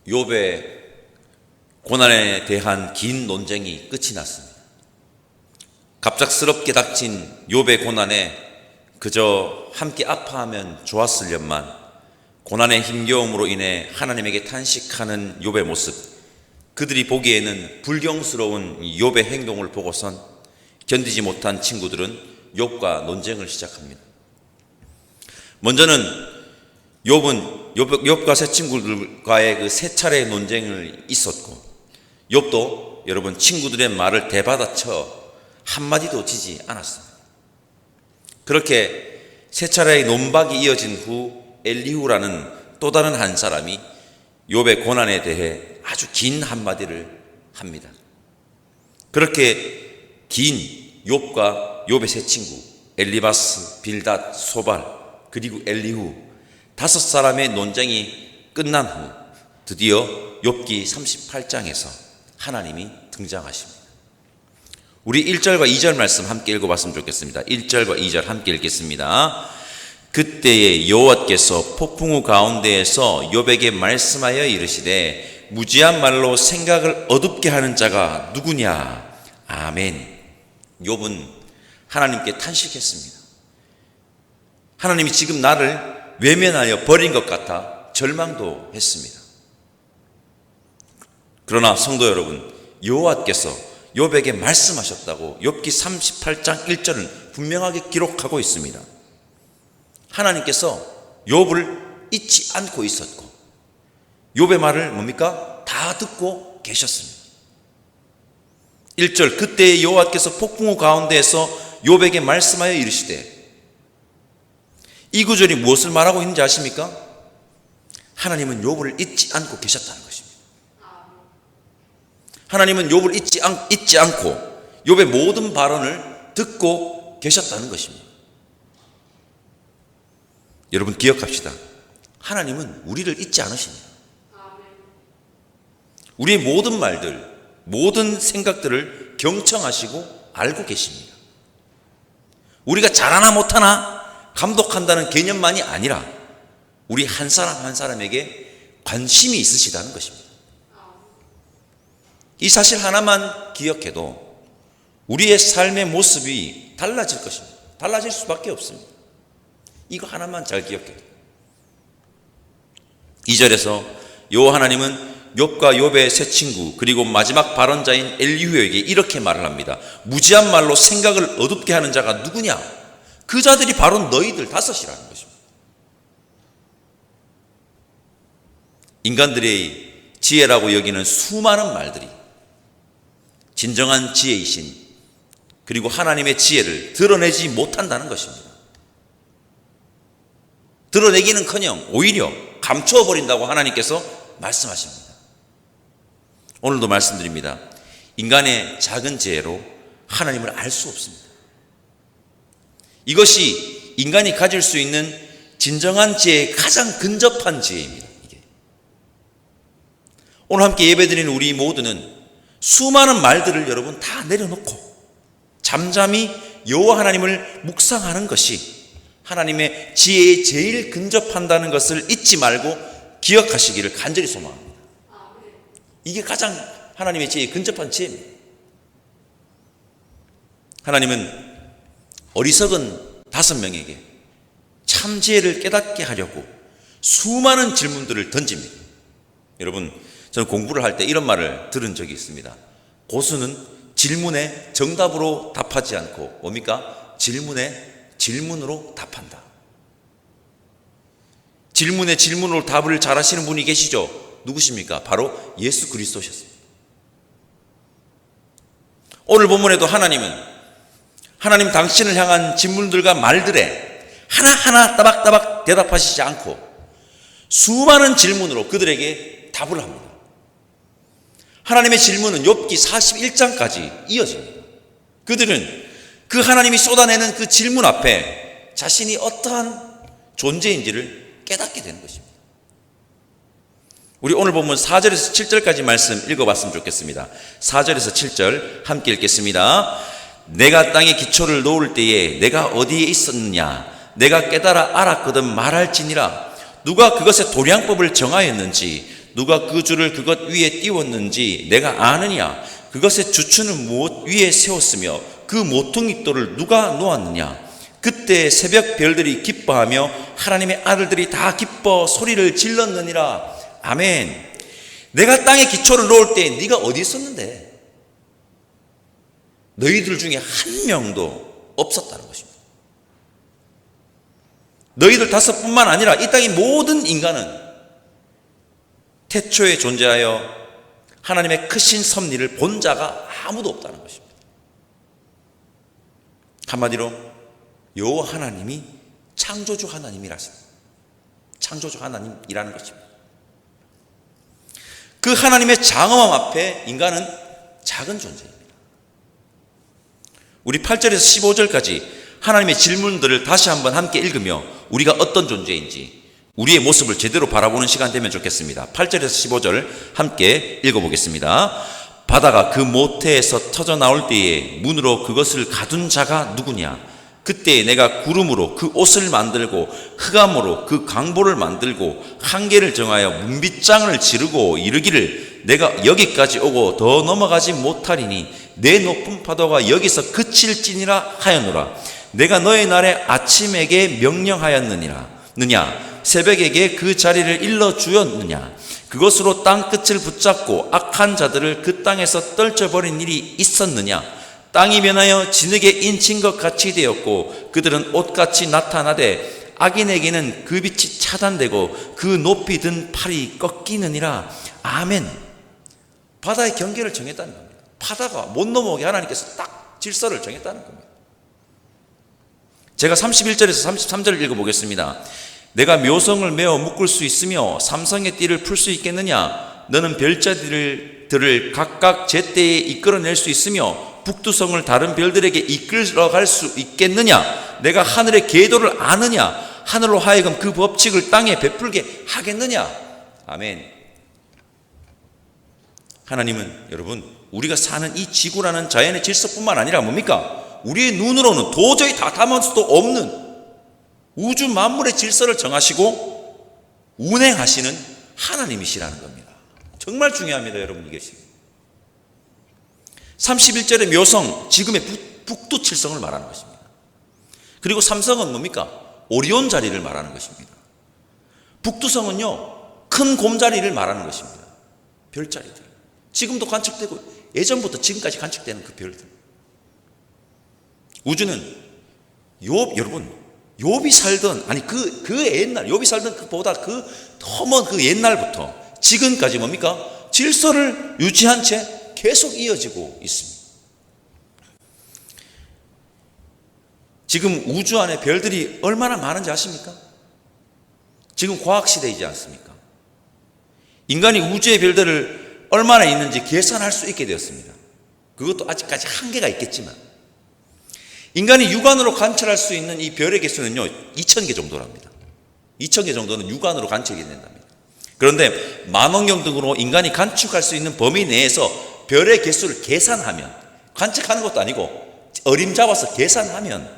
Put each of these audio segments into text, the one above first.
욥의 고난에 대한 긴 논쟁이 끝이 났습니다. 갑작스럽게 닥친 욥의 고난에 그저 함께 아파하면 좋았으련만 고난의 힘겨움으로 인해 하나님에게 탄식하는 욥의 모습, 그들이 보기에는 불경스러운 욥의 행동을 보고선 견디지 못한 친구들은 욥과 논쟁을 시작합니다. 먼저는 욥과 세 친구들과의 그 세 차례의 논쟁을 있었고, 욥도 여러분 친구들의 말을 대받아쳐 한마디도 지지 않았습니다. 그렇게 세 차례의 논박이 이어진 후 엘리후라는 또 다른 한 사람이 욥의 고난에 대해 아주 긴 한마디를 합니다. 그렇게 긴 욥과 욥의 세 친구 엘리바스, 빌닷, 소발 그리고 엘리후 5사람의 논쟁이 끝난 후 드디어 욥기 38장에서 하나님이 등장하십니다. 우리 1절과 2절 말씀 함께 읽어봤으면 좋겠습니다. 1절과 2절 함께 읽겠습니다. 그때에 여호와께서 폭풍우 가운데에서 욥에게 말씀하여 이르시되 무지한 말로 생각을 어둡게 하는 자가 누구냐. 아멘. 욥은 하나님께 탄식했습니다. 하나님이 지금 나를 외면하여 버린 것 같아 절망도 했습니다. 그러나 성도 여러분, 여호와께서 욥에게 말씀하셨다고 욥기 38장 1절은 분명하게 기록하고 있습니다. 하나님께서 욥을 잊지 않고 있었고 욥의 말을 뭡니까? 다 듣고 계셨습니다. 1절 그때에 여호와께서 폭풍우 가운데에서 욥에게 말씀하여 이르시되, 이 구절이 무엇을 말하고 있는지 아십니까? 하나님은 욥을 잊지 않고 계셨다는 것입니다. 하나님은 욥을 잊지 않고 욥의 모든 발언을 듣고 계셨다는 것입니다. 여러분 기억합시다. 하나님은 우리를 잊지 않으십니다. 우리의 모든 말들, 모든 생각들을 경청하시고 알고 계십니다. 우리가 잘하나 못하나 감독한다는 개념만이 아니라 우리 한 사람 한 사람에게 관심이 있으시다는 것입니다. 이 사실 하나만 기억해도 우리의 삶의 모습이 달라질 것입니다. 달라질 수밖에 없습니다. 이거 하나만 잘 기억해도. 2절에서 여호와 하나님은 욥과 욥의 세 친구 그리고 마지막 발언자인 엘리후에게 이렇게 말을 합니다. 무지한 말로 생각을 어둡게 하는 자가 누구냐? 그 자들이 바로 너희들 5이라는 것입니다. 인간들의 지혜라고 여기는 수많은 말들이 진정한 지혜이신 그리고 하나님의 지혜를 드러내지 못한다는 것입니다. 드러내기는커녕 오히려 감추어버린다고 하나님께서 말씀하십니다. 오늘도 말씀드립니다. 인간의 작은 지혜로 하나님을 알 수 없습니다. 이것이 인간이 가질 수 있는 진정한 지혜의 가장 근접한 지혜입니다. 이게. 오늘 함께 예배드리는 우리 모두는 수많은 말들을 여러분 다 내려놓고 잠잠히 여호와 하나님을 묵상하는 것이 하나님의 지혜에 제일 근접한다는 것을 잊지 말고 기억하시기를 간절히 소망합니다. 이게 가장 하나님의 지혜에 근접한 지혜입니다. 하나님은 어리석은 5명에게 참 지혜를 깨닫게 하려고 수많은 질문들을 던집니다. 여러분, 저는 공부를 할 때 이런 말을 들은 적이 있습니다. 고수는 질문에 정답으로 답하지 않고 뭡니까? 질문에 질문으로 답한다. 질문에 질문으로 답을 잘하시는 분이 계시죠? 누구십니까? 바로 예수 그리스도셨습니다. 오늘 본문에도 하나님 당신을 향한 질문들과 말들에 하나하나 따박따박 대답하시지 않고 수많은 질문으로 그들에게 답을 합니다. 하나님의 질문은 욥기 41장까지 이어집니다. 그들은 그 하나님이 쏟아내는 그 질문 앞에 자신이 어떠한 존재인지를 깨닫게 되는 것입니다. 우리 오늘 본문 4절에서 7절까지 말씀 읽어봤으면 좋겠습니다. 4절에서 7절 함께 읽겠습니다. 내가 땅에 기초를 놓을 때에 내가 어디에 있었느냐? 내가 깨달아 알았거든 말할지니라. 누가 그것의 도량법을 정하였는지 누가 그 줄을 그것 위에 띄웠는지 내가 아느냐? 그것의 주추는 무엇 위에 세웠으며 그 모퉁이돌을 누가 놓았느냐? 그때 새벽 별들이 기뻐하며 하나님의 아들들이 다 기뻐 소리를 질렀느니라. 아멘. 내가 땅에 기초를 놓을 때 네가 어디 있었는데? 너희들 중에 한 명도 없었다는 것입니다. 너희들 5뿐만 아니라 이 땅의 모든 인간은 태초에 존재하여 하나님의 크신 섭리를 본 자가 아무도 없다는 것입니다. 한마디로 여호와 하나님이 창조주 하나님이라서 창조주 하나님이라는 것입니다. 그 하나님의 장엄함 앞에 인간은 작은 존재입니다. 우리 8절에서 15절까지 하나님의 질문들을 다시 한번 함께 읽으며 우리가 어떤 존재인지 우리의 모습을 제대로 바라보는 시간 되면 좋겠습니다. 8절에서 15절 함께 읽어보겠습니다. 바다가 그 모태에서 터져 나올 때에 문으로 그것을 가둔 자가 누구냐? 그때 내가 구름으로 그 옷을 만들고 흑암으로 그 강보를 만들고 한계를 정하여 문빗장을 지르고 이르기를 내가 여기까지 오고 더 넘어가지 못하리니 내 높은 파도가 여기서 그칠지니라 하였노라. 내가 너의 날에 아침에게 명령하였느냐? 새벽에게 그 자리를 일러주었느냐? 그것으로 땅 끝을 붙잡고 악한 자들을 그 땅에서 떨쳐버린 일이 있었느냐? 땅이 변하여 진흙에 인친 것 같이 되었고 그들은 옷같이 나타나되 악인에게는 그 빛이 차단되고 그 높이 든 팔이 꺾이느니라. 아멘. 바다의 경계를 정했다는 겁니다. 바다가 못 넘어오게 하나님께서 딱 질서를 정했다는 겁니다. 제가 31절에서 33절을 읽어보겠습니다. 내가 묘성을 메어 묶을 수 있으며 삼성의 띠를 풀 수 있겠느냐? 너는 별자들을 각각 제때에 이끌어낼 수 있으며 북두성을 다른 별들에게 이끌어갈 수 있겠느냐? 내가 하늘의 궤도를 아느냐? 하늘로 하여금 그 법칙을 땅에 베풀게 하겠느냐? 아멘. 하나님은 여러분 우리가 사는 이 지구라는 자연의 질서뿐만 아니라 뭡니까? 우리의 눈으로는 도저히 다 담을 수도 없는 우주 만물의 질서를 정하시고 운행하시는 하나님이시라는 겁니다. 정말 중요합니다, 여러분. 이것이 31절의 묘성, 지금의 북두칠성을 말하는 것입니다. 그리고 삼성은 뭡니까? 오리온 자리를 말하는 것입니다. 북두성은요, 큰 곰자리를 말하는 것입니다. 별자리들. 지금도 관측되고 예전부터 지금까지 관측되는 그 별들. 우주는 여러분 욥이 살던 그 옛날 욥이 살던 그보다 그 너무 그 옛날부터 지금까지 뭡니까? 질서를 유지한 채 계속 이어지고 있습니다. 지금 우주 안에 별들이 얼마나 많은지 아십니까? 지금 과학시대이지 않습니까? 인간이 우주의 별들을 얼마나 있는지 계산할 수 있게 되었습니다. 그것도 아직까지 한계가 있겠지만 인간이 육안으로 관찰할 수 있는 이 별의 개수는요 2,000개 정도랍니다. 2,000개 정도는 육안으로 관측이 된답니다. 그런데 망원경 등으로 인간이 관측할 수 있는 범위 내에서 별의 개수를 계산하면, 관측하는 것도 아니고 어림잡아서 계산하면,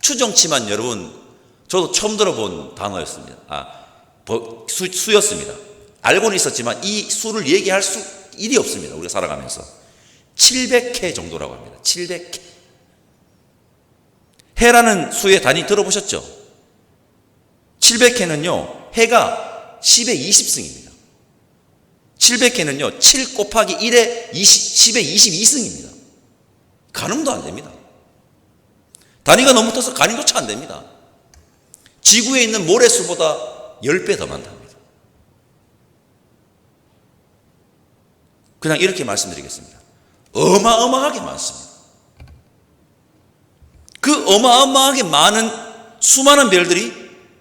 추정치만 여러분 저도 처음 들어본 단어였습니다. 수였습니다. 알고는 있었지만 이 수를 얘기할 수 일이 없습니다. 우리가 살아가면서 700회 정도라고 합니다. 700회. 해라는 수의 단위 들어보셨죠? 700회는요 해가 10의 20승입니다 700회는요 7 곱하기 1의 10의 22승입니다 가늠도 안 됩니다. 단위가 너무 커서 가늠조차 안 됩니다. 지구에 있는 모래수보다 10배 더 많답니다. 그냥 이렇게 말씀드리겠습니다. 어마어마하게 많습니다. 그 어마어마하게 많은 수많은 별들이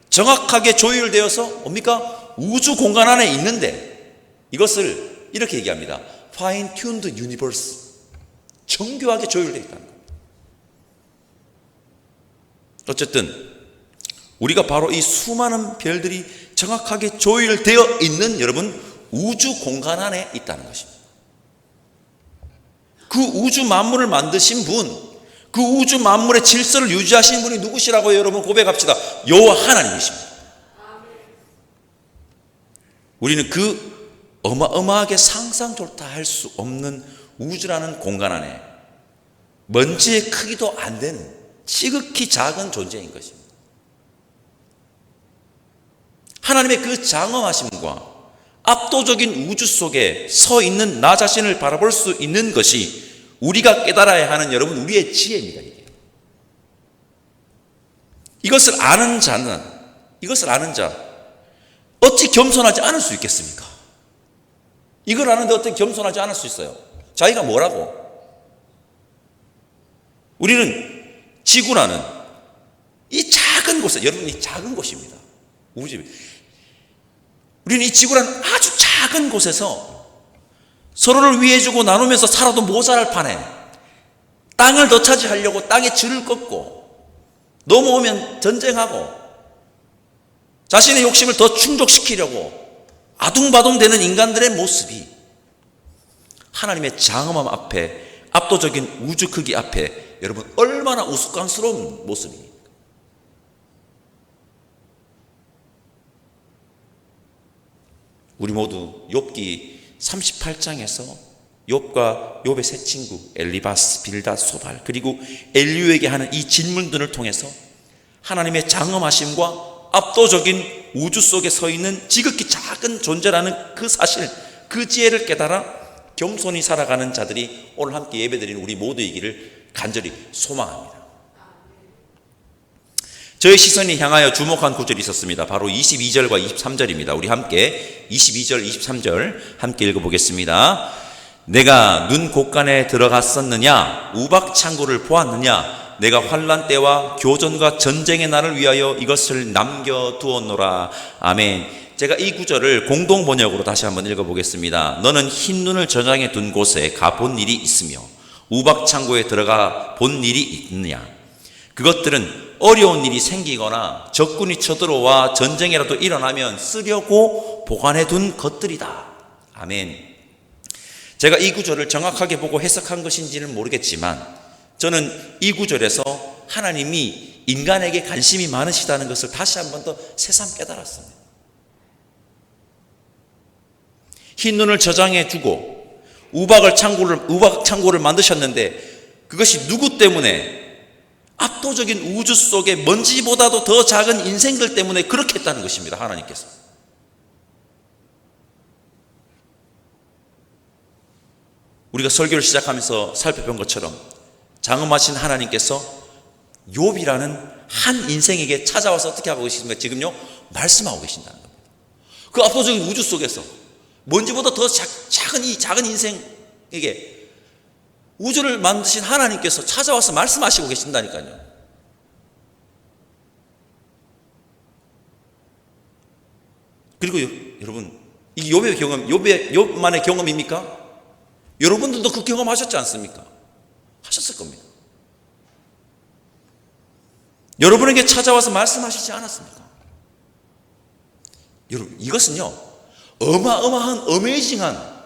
정확하게 조율되어서 뭡니까? 우주 공간 안에 있는데 이것을 이렇게 얘기합니다. Fine-tuned universe. 정교하게 조율되어 있다는 겁니다. 어쨌든 우리가 바로 이 수많은 별들이 정확하게 조율되어 있는 여러분 우주 공간 안에 있다는 것입니다. 그 우주 만물을 만드신 분, 그 우주 만물의 질서를 유지하시는 분이 누구시라고요? 여러분 고백합시다. 여호와 하나님이십니다. 우리는 그 어마어마하게 상상조차 할 수 없는 우주라는 공간 안에 먼지의 크기도 안 되는 지극히 작은 존재인 것입니다. 하나님의 그 장엄하심과 압도적인 우주 속에 서 있는 나 자신을 바라볼 수 있는 것이 우리가 깨달아야 하는, 여러분, 우리의 지혜입니다. 이것을 아는 자 어찌 겸손하지 않을 수 있겠습니까? 이걸 아는데 어떻게 겸손하지 않을 수 있어요? 자기가 뭐라고? 우리는 지구라는 이 작은 곳에, 여러분, 이 작은 곳입니다. 우주. 우리는 이 지구라는 아주 작은 곳에서 서로를 위해주고 나누면서 살아도 모자랄 판에 땅을 더 차지하려고 땅에 줄을 긋고 넘어오면 전쟁하고 자신의 욕심을 더 충족시키려고 아둥바둥대는 인간들의 모습이 하나님의 장엄함 앞에, 압도적인 우주 크기 앞에 여러분 얼마나 우스꽝스러운 모습입니까? 우리 모두 욥기 38장에서 욥과 욥의 세 친구 엘리바스, 빌닷, 소발, 그리고 엘리후에게 하는 이 질문들을 통해서 하나님의 장엄하심과 압도적인 우주 속에 서 있는 지극히 작은 존재라는 그 사실, 그 지혜를 깨달아 겸손히 살아가는 자들이 오늘 함께 예배드리는 우리 모두이기를 간절히 소망합니다. 저의 시선이 향하여 주목한 구절이 있었습니다. 바로 22절과 23절입니다. 우리 함께 22절, 23절 함께 읽어보겠습니다. 내가 눈 곳간에 들어갔었느냐? 우박창고를 보았느냐? 내가 환난 때와 교전과 전쟁의 날을 위하여 이것을 남겨두었노라. 아멘. 제가 이 구절을 공동 번역으로 다시 한번 읽어보겠습니다. 너는 흰 눈을 저장해 둔 곳에 가본 일이 있으며 우박창고에 들어가 본 일이 있느냐? 그것들은 어려운 일이 생기거나 적군이 쳐들어와 전쟁이라도 일어나면 쓰려고 보관해 둔 것들이다. 아멘. 제가 이 구절을 정확하게 보고 해석한 것인지는 모르겠지만 저는 이 구절에서 하나님이 인간에게 관심이 많으시다는 것을 다시 한 번 더 새삼 깨달았습니다. 흰 눈을 저장해 주고 우박 창고를 만드셨는데 그것이 누구 때문에? 압도적인 우주 속에 먼지보다도 더 작은 인생들 때문에 그렇게 했다는 것입니다. 하나님께서. 우리가 설교를 시작하면서 살펴본 것처럼 장엄하신 하나님께서 욥이라는 한 인생에게 찾아와서 어떻게 하고 계십니까? 지금요, 말씀하고 계신다는 겁니다. 그 압도적인 우주 속에서 먼지보다 더 작은 이 작은 인생에게 우주를 만드신 하나님께서 찾아와서 말씀하시고 계신다니까요. 그리고 여러분, 이 욥의 경험, 욥만의 경험입니까? 여러분들도 그 경험하셨지 않습니까? 하셨을 겁니다. 여러분에게 찾아와서 말씀하시지 않았습니까? 여러분, 이것은요, 어마어마한 어메이징한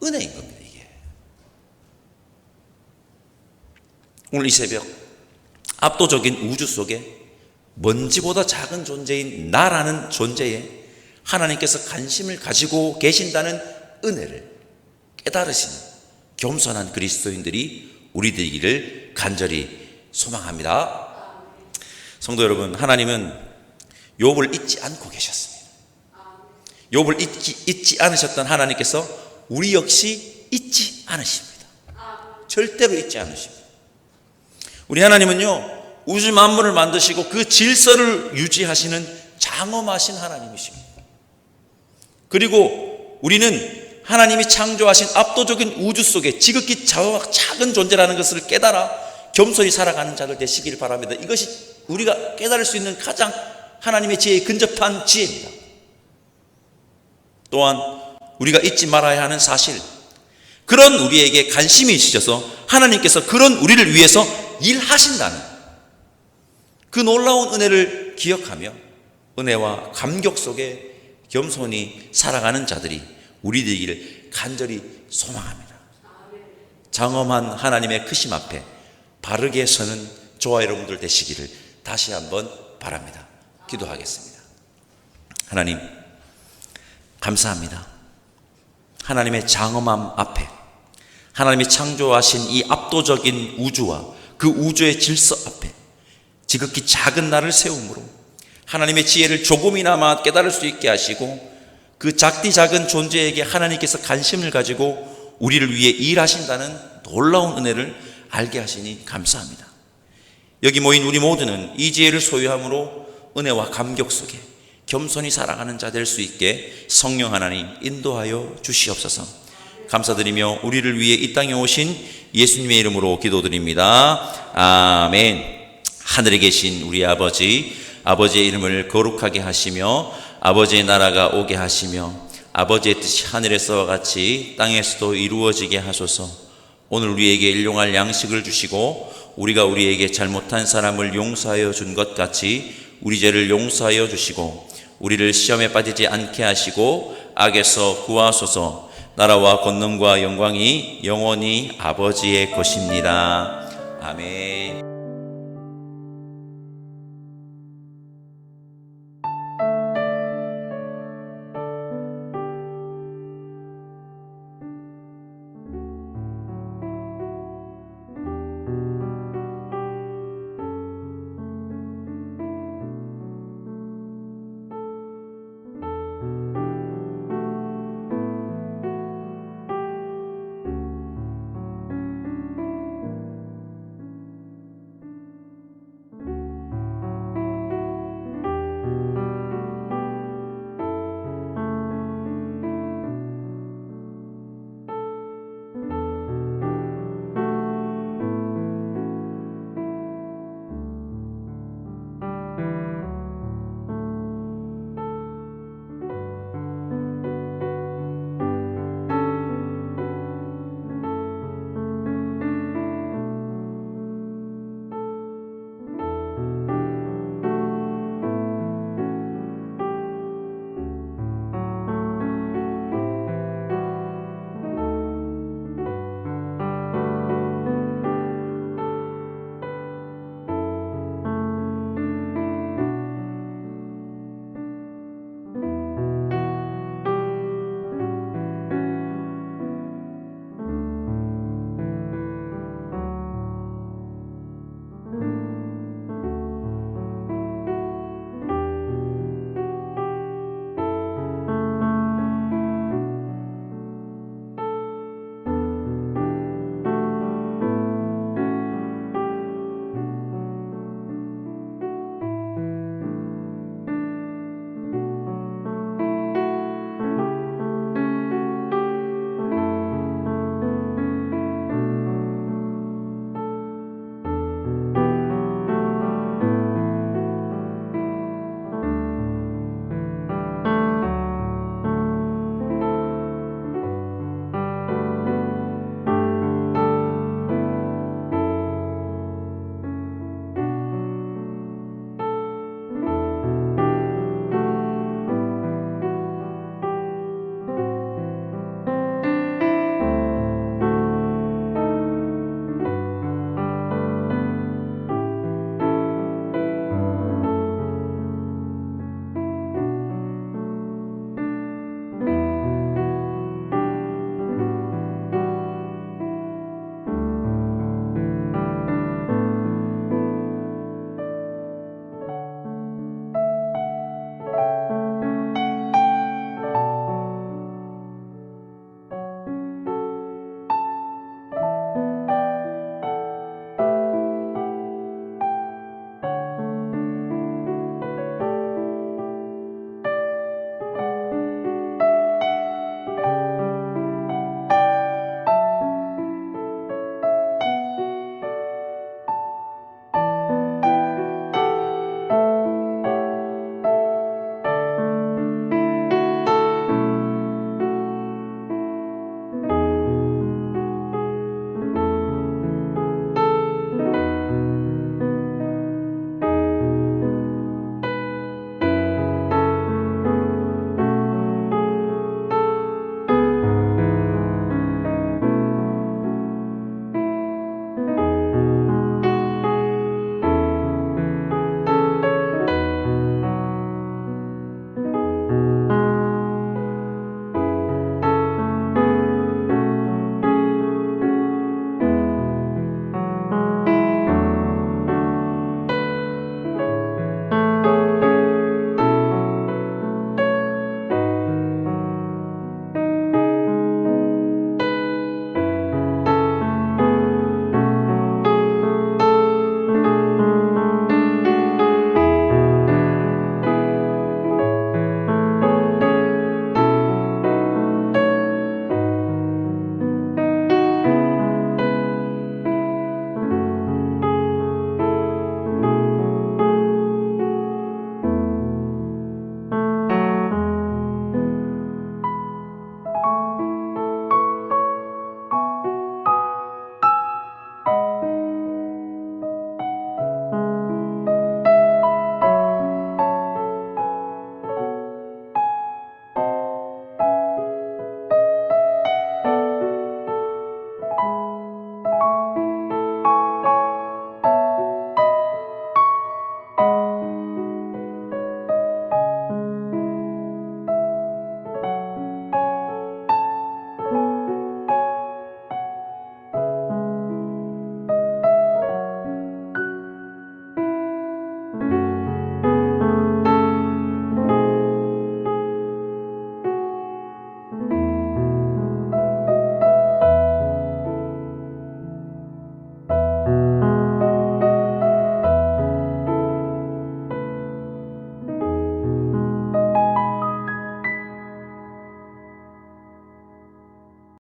은혜인 겁니다. 오늘 이 새벽 압도적인 우주 속에 먼지보다 작은 존재인 나라는 존재에 하나님께서 관심을 가지고 계신다는 은혜를 깨달으시는 겸손한 그리스도인들이 우리 되기를 간절히 소망합니다. 성도 여러분, 하나님은 욥을 잊지 않고 계셨습니다. 욥을 잊지 않으셨던 하나님께서 우리 역시 잊지 않으십니다. 절대로 잊지 않으십니다. 우리 하나님은요, 우주 만물을 만드시고 그 질서를 유지하시는 장엄하신 하나님이십니다. 그리고 우리는 하나님이 창조하신 압도적인 우주 속에 지극히 작은 존재라는 것을 깨달아 겸손히 살아가는 자들 되시기를 바랍니다. 이것이 우리가 깨달을 수 있는 가장 하나님의 지혜에 근접한 지혜입니다. 또한 우리가 잊지 말아야 하는 사실, 그런 우리에게 관심이 있으셔서 하나님께서 그런 우리를 위해서 일하신다는 그 놀라운 은혜를 기억하며 은혜와 감격 속에 겸손히 살아가는 자들이 우리 되기를 간절히 소망합니다. 장엄한 하나님의 크심 앞에 바르게 서는 저와 여러분들 되시기를 다시 한번 바랍니다. 기도하겠습니다. 하나님, 감사합니다. 하나님의 장엄함 앞에, 하나님이 창조하신 이 압도적인 우주와 그 우주의 질서 앞에 지극히 작은 나를 세움으로 하나님의 지혜를 조금이나마 깨달을 수 있게 하시고, 그 작디 작은 존재에게 하나님께서 관심을 가지고 우리를 위해 일하신다는 놀라운 은혜를 알게 하시니 감사합니다. 여기 모인 우리 모두는 이 지혜를 소유함으로 은혜와 감격 속에 겸손히 살아가는 자 될 수 있게 성령 하나님 인도하여 주시옵소서. 감사드리며 우리를 위해 이 땅에 오신 예수님의 이름으로 기도드립니다. 아멘. 하늘에 계신 우리 아버지의 이름을 거룩하게 하시며 아버지의 나라가 오게 하시며 아버지의 뜻이 하늘에서와 같이 땅에서도 이루어지게 하소서. 오늘 우리에게 일용할 양식을 주시고 우리가 우리에게 잘못한 사람을 용서하여 준 것 같이 우리 죄를 용서하여 주시고 우리를 시험에 빠지지 않게 하시고 악에서 구하소서. 나라와 권능과 영광이 영원히 아버지의 것입니다. 아멘.